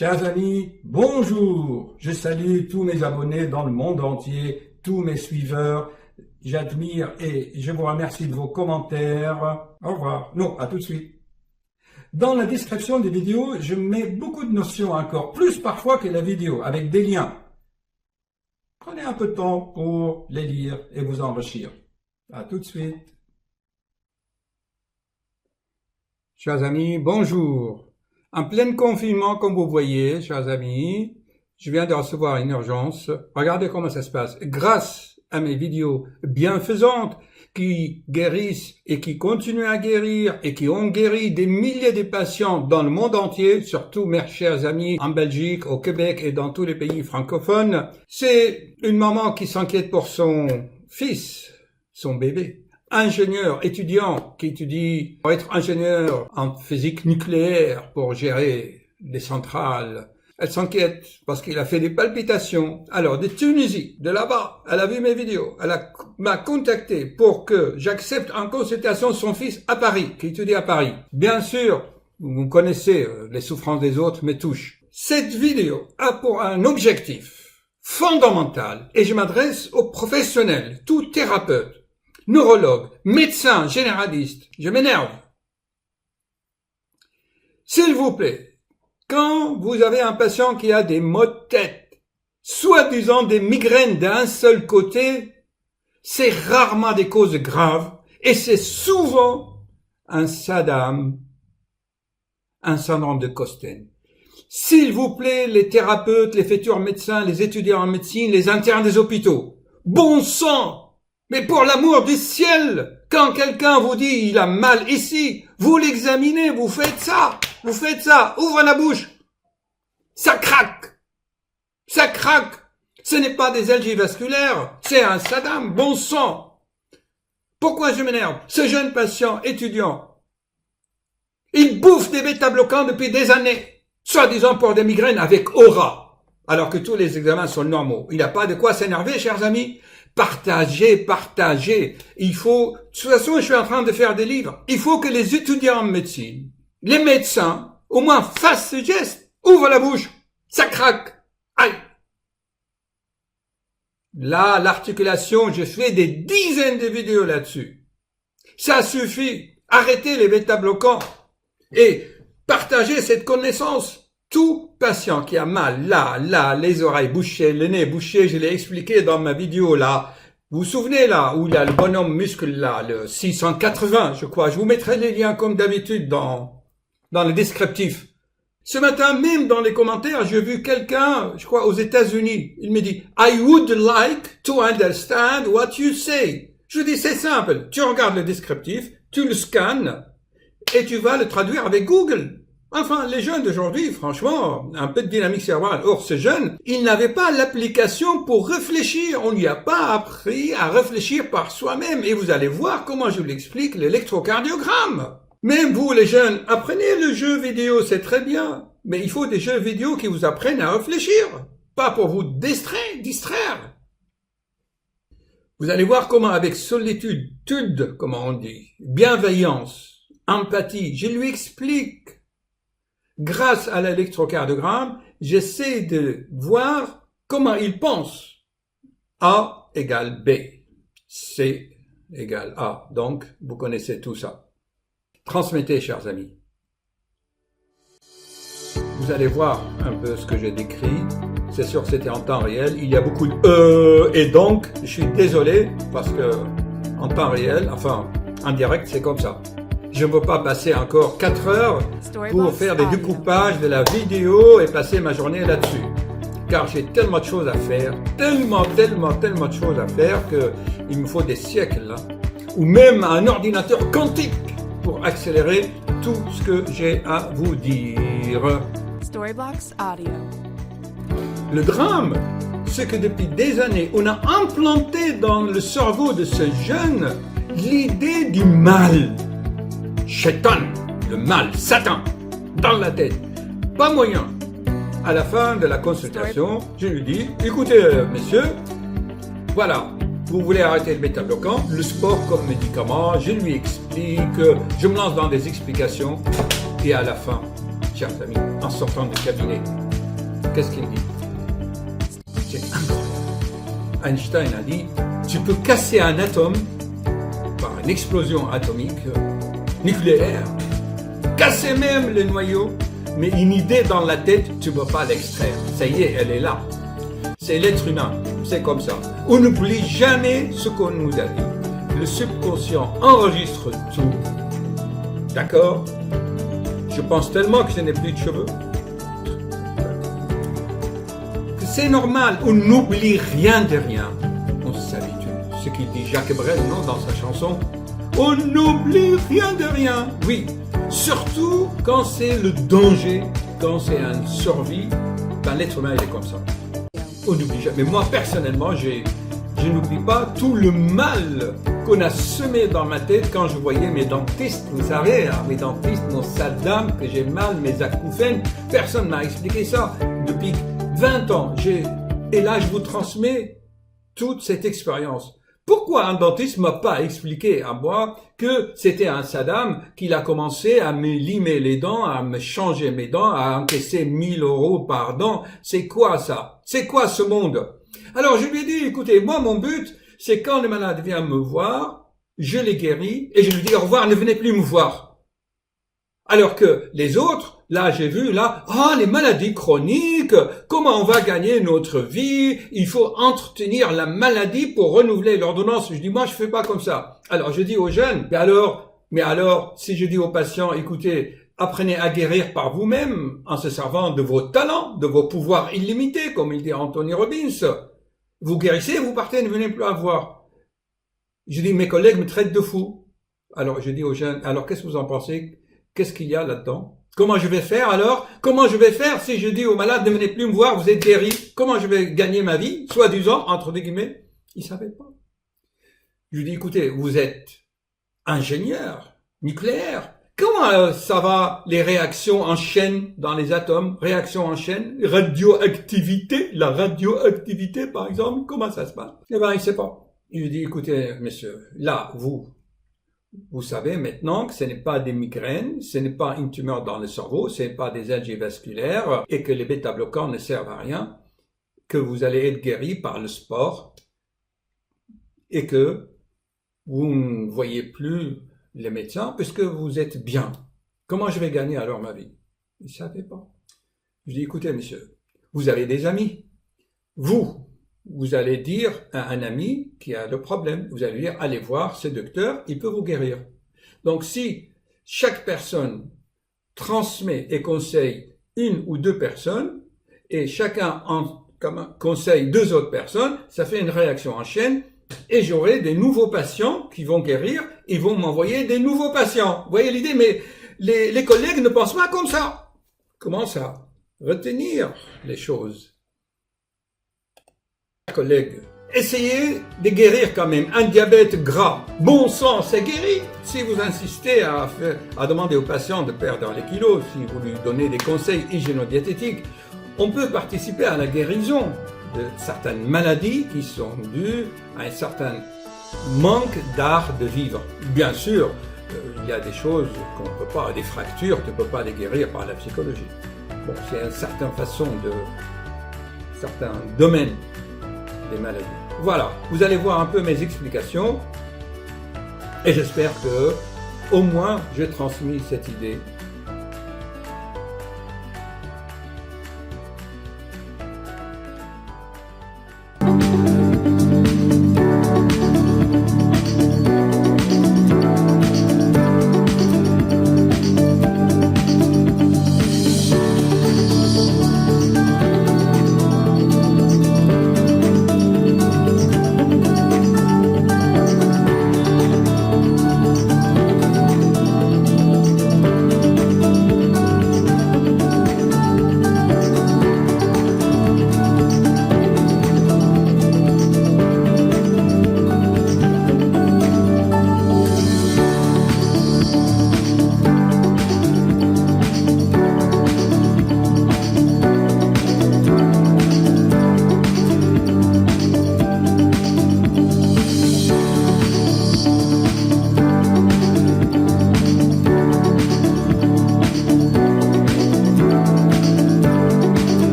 Chers amis, bonjour! Je salue tous mes abonnés dans le monde entier, tous mes suiveurs. J'admire et je vous remercie de vos commentaires. Au revoir. Non, à tout de suite. Dans la description des vidéos, je mets beaucoup de notions encore, plus parfois que la vidéo, avec des liens. Prenez un peu de temps pour les lire et vous enrichir. À tout de suite. Chers amis, bonjour. En plein confinement, comme vous voyez, chers amis, je viens de recevoir une urgence. Regardez comment ça se passe. Grâce à mes vidéos bienfaisantes qui guérissent et qui continuent à guérir et qui ont guéri des milliers de patients dans le monde entier, surtout mes chers amis en Belgique, au Québec et dans tous les pays francophones, c'est une maman qui s'inquiète pour son fils, son bébé. Ingénieur, étudiant, qui étudie pour être ingénieur en physique nucléaire pour gérer les centrales. Elle s'inquiète parce qu'il a fait des palpitations. Alors, de Tunisie, de là-bas, elle a vu mes vidéos. M'a contacté pour que j'accepte en consultation son fils à Paris, qui étudie à Paris. Bien sûr, vous connaissez les souffrances des autres me touchent. Cette vidéo a pour un objectif fondamental, et je m'adresse aux professionnels, tous thérapeutes, neurologue, médecin, généraliste, je m'énerve. S'il vous plaît, quand vous avez un patient qui a des maux de tête, soi-disant des migraines d'un seul côté, c'est rarement des causes graves et c'est souvent un SADAM, un syndrome de Costen. S'il vous plaît, les thérapeutes, les futurs médecins, les étudiants en médecine, les internes des hôpitaux, bon sang! Mais pour l'amour du ciel, quand quelqu'un vous dit il a mal ici, vous l'examinez, vous faites ça, ouvre la bouche. Ça craque. Ce n'est pas des algies vasculaires, c'est un SADAM, bon sang. Pourquoi je m'énerve? Ce jeune patient étudiant, il bouffe des bêta-bloquants depuis des années, soi-disant pour des migraines avec aura, alors que tous les examens sont normaux. Il n'a pas de quoi s'énerver, chers amis. Partagez. Il faut, de toute façon, je suis en train de faire des livres. Il faut que les étudiants en médecine, les médecins, au moins fassent ce geste. Ouvre la bouche. Ça craque. Aïe. Là, l'articulation, je fais des dizaines de vidéos là-dessus. Ça suffit. Arrêtez les bêta-bloquants. Et partagez cette connaissance. Tout patient qui a mal, là, les oreilles bouchées, le nez bouché, je l'ai expliqué dans ma vidéo là. Vous vous souvenez là, où il y a le bonhomme muscle là, le 680, je crois. Je vous mettrai les liens comme d'habitude dans le descriptif. Ce matin, même dans les commentaires, j'ai vu quelqu'un, je crois aux États-Unis. Il me dit, I would like to understand what you say. Je dis, c'est simple. Tu regardes le descriptif, tu le scannes, et tu vas le traduire avec Google. Enfin, les jeunes d'aujourd'hui, franchement, un peu de dynamique cérébrale. Or, ce jeune, il n'avait pas l'application pour réfléchir. On lui a pas appris à réfléchir par soi-même. Et vous allez voir comment je vous l'explique, l'électrocardiogramme. Même vous, les jeunes, apprenez le jeu vidéo, c'est très bien. Mais il faut des jeux vidéo qui vous apprennent à réfléchir. Pas pour vous distraire. Vous allez voir comment avec solitude, comment on dit, bienveillance, empathie, je lui explique. Grâce à l'électrocardiogramme, j'essaie de voir comment il pense. A égale B. C égale A. Donc, vous connaissez tout ça. Transmettez, chers amis. Vous allez voir un peu ce que j'ai décrit. C'est sûr que c'était en temps réel. Il y a beaucoup de et donc, je suis désolé parce que en temps réel, enfin, en direct, c'est comme ça. Je ne veux pas passer encore 4 heures pour faire des découpages de la vidéo et passer ma journée là-dessus. Car j'ai tellement de choses à faire, tellement de choses à faire qu'il me faut des siècles, là, ou même un ordinateur quantique pour accélérer tout ce que j'ai à vous dire. Storyblocks Audio. Le drame, c'est que depuis des années, on a implanté dans le cerveau de ce jeune l'idée du mal. Shaitan, le mal, Satan, dans la tête. Pas moyen. À la fin de la consultation, je lui dis, écoutez, messieurs, voilà, vous voulez arrêter le bêta-bloquant, le sport comme médicament, je lui explique, je me lance dans des explications, et à la fin, chers amis, en sortant du cabinet, qu'est-ce qu'il dit? C'est incroyable. Einstein a dit, tu peux casser un atome par une explosion atomique nucléaire, casser même le noyau, mais une idée dans la tête, tu ne peux pas l'extraire. Ça y est, elle est là. C'est l'être humain, c'est comme ça. On n'oublie jamais ce qu'on nous a dit. Le subconscient enregistre tout. D'accord? Je pense tellement que je n'ai plus de cheveux. C'est normal, on n'oublie rien de rien. On s'habitue. Ce qu'il dit Jacques Brel, non, dans sa chanson. On n'oublie rien de rien. Oui, surtout quand c'est le danger, quand c'est un survie. Ben, l'être humain, il est comme ça. On n'oublie jamais. Mais moi, personnellement, je n'oublie pas tout le mal qu'on a semé dans ma tête quand je voyais mes dentistes. Vous savez, mes dentistes, mon Saddam, que j'ai mal, mes acouphènes. Personne ne m'a expliqué ça depuis 20 ans. Et là, je vous transmets toute cette expérience. Pourquoi un dentiste m'a pas expliqué à moi que c'était un Saddam qu'il a commencé à me limer les dents, à me changer mes dents, à encaisser 1000 € par dent? C'est quoi ça? C'est quoi ce monde? Alors je lui ai dit, écoutez, moi mon but, c'est quand le malade vient me voir, je les guéris et je lui dis au revoir, ne venez plus me voir. Alors que les autres, là, j'ai vu, là, les maladies chroniques, comment on va gagner notre vie? Il faut entretenir la maladie pour renouveler l'ordonnance. Je dis, moi, je fais pas comme ça. Alors, je dis aux jeunes, mais alors, si je dis aux patients, écoutez, apprenez à guérir par vous-même, en se servant de vos talents, de vos pouvoirs illimités, comme il dit Anthony Robbins. Vous guérissez, vous partez, ne venez plus à voir. Je dis, mes collègues me traitent de fou. Alors, je dis aux jeunes, alors, qu'est-ce que vous en pensez? Qu'est-ce qu'il y a là-dedans? Comment je vais faire alors? Comment je vais faire si je dis aux malades ne venez plus me voir, vous êtes guéris? Comment je vais gagner ma vie? Soi-disant, entre guillemets. Ils savaient pas. Je lui dis, écoutez, vous êtes ingénieur nucléaire. Comment ça va les réactions en chaîne dans les atomes? Réactions en chaîne? Radioactivité? La radioactivité, par exemple? Comment ça se passe? Eh ben, il sait pas. Je lui dis, écoutez, monsieur, là, vous savez maintenant que ce n'est pas des migraines, ce n'est pas une tumeur dans le cerveau, ce n'est pas des algies vasculaires et que les bêta-bloquants ne servent à rien, que vous allez être guéri par le sport et que vous ne voyez plus les médecins puisque vous êtes bien. Comment je vais gagner alors ma vie? Il ne savait pas. Je dis, écoutez monsieur, vous avez des amis. Vous allez dire à un ami qui a le problème, vous allez dire, allez voir ce docteur, il peut vous guérir. Donc si chaque personne transmet et conseille une ou deux personnes, et chacun conseille deux autres personnes, ça fait une réaction en chaîne, et j'aurai des nouveaux patients qui vont guérir, ils vont m'envoyer des nouveaux patients. Vous voyez l'idée? Mais les collègues ne pensent pas comme ça. Comment ça? Retenir les choses. Collègues, essayez de guérir quand même un diabète gras. Bon sang, c'est guéri. Si vous insistez à demander au patient de perdre les kilos, si vous lui donnez des conseils hygiéno-diététiques, on peut participer à la guérison de certaines maladies qui sont dues à un certain manque d'art de vivre. Bien sûr, il y a des choses qu'on ne peut pas, des fractures, tu ne peux pas les guérir par la psychologie. Bon, c'est une certaine façon certains domaines des maladies. Voilà, vous allez voir un peu mes explications et j'espère que au moins j'ai transmis cette idée.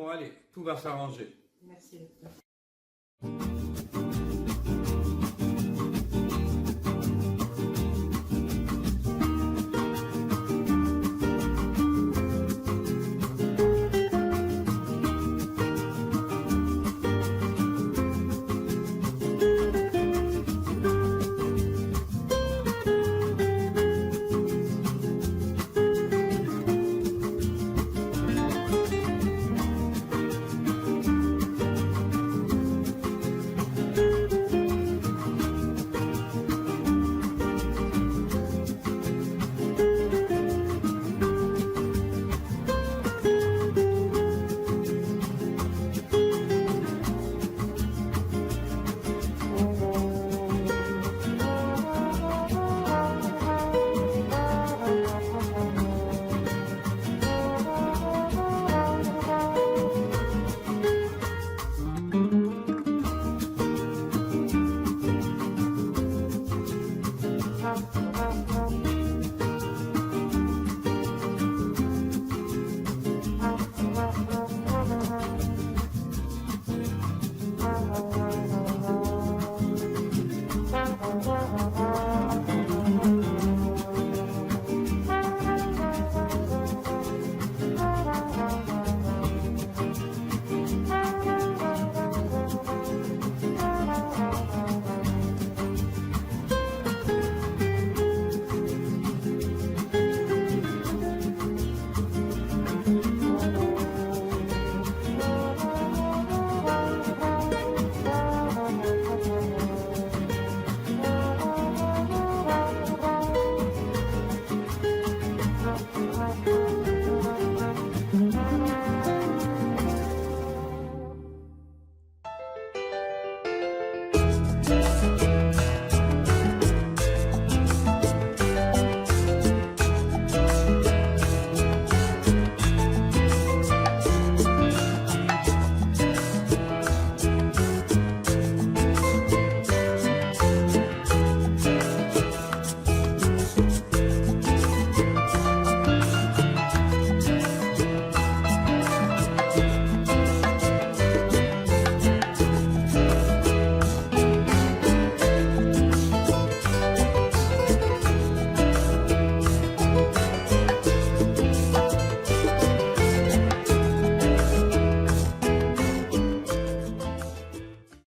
Bon, allez, tout va s'arranger. Merci.